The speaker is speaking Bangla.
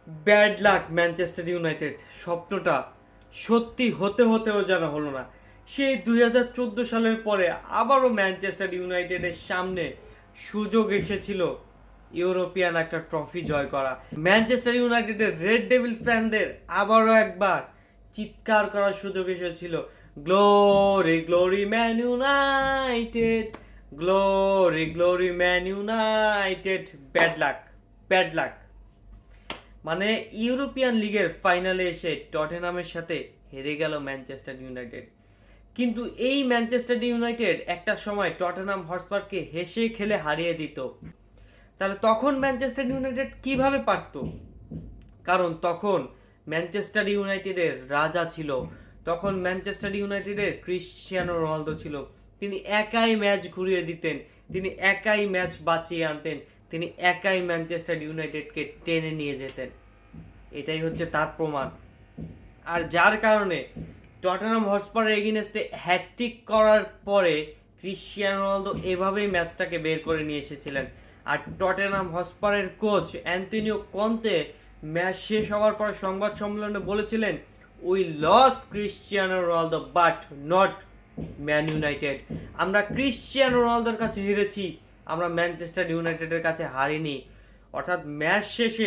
ব্যাড লাক ম্যানচেস্টার ইউনাইটেড, স্বপ্নটা সত্যি হতে হতেও যেন হলো না। সেই 2014 সালের পরে আবারও ম্যানচেস্টার ইউনাইটেডের সামনে সুযোগ এসেছিল ইউরোপিয়ান একটা ট্রফি জয় করা। ম্যানচেস্টার ইউনাইটেডের রেড ডেভিল ফ্যানদের আবারও একবার চিৎকার করার সুযোগ এসেছিল, glory glory man United, glory glory man United. Bad luck, bad luck. মানে ইউরোপিয়ান লিগের ফাইনালে এসে টটেনহামের সাথে হেরে গেল ম্যানচেস্টার ইউনাইটেড। কিন্তু এই ম্যানচেস্টার ইউনাইটেড একটা সময় টটেনহাম হটস্পারকে হেসে খেলে হারিয়ে দিত। তাহলে তখন ম্যানচেস্টার ইউনাইটেড কিভাবে পারত? কারণ তখন ম্যানচেস্টার ইউনাইটেডের রাজা ছিল, তখন ম্যানচেস্টার ইউনাইটেডের ক্রিশ্চিয়ানো রোনালদো ছিল। তিনি একাই ম্যাচ ঘুরিয়ে দিতেন, তিনি একাই ম্যাচ বাঁচিয়ে আনতেন, তিনি একাই ম্যানচেস্টার ইউনাইটেডকে টেনে নিয়ে যেতেন। এটাই হচ্ছে তার প্রমাণ। আর যার কারণে টটেনহাম হটস্পারের এগেইনস্টে হ্যাটট্রিক করার পরে ক্রিশ্চিয়ানো রোনালদো এভাবেই ম্যাচটাকে বের করে নিয়ে এসেছিলেন। আর টটেনহাম হটস্পারের কোচ অ্যান্টনিও কন্তে ম্যাচ শেষ হওয়ার পর সংবাদ সম্মেলনে বলেছিলেন, we lost Cristiano Ronaldo but not man United. আমরা ক্রিশ্চিয়ানো রোনালদোর কাছে হেরেছি, আমরা ম্যানচেস্টার ইউনাইটেডের কাছে হারিনি। অর্থাৎ ম্যাচ শেষে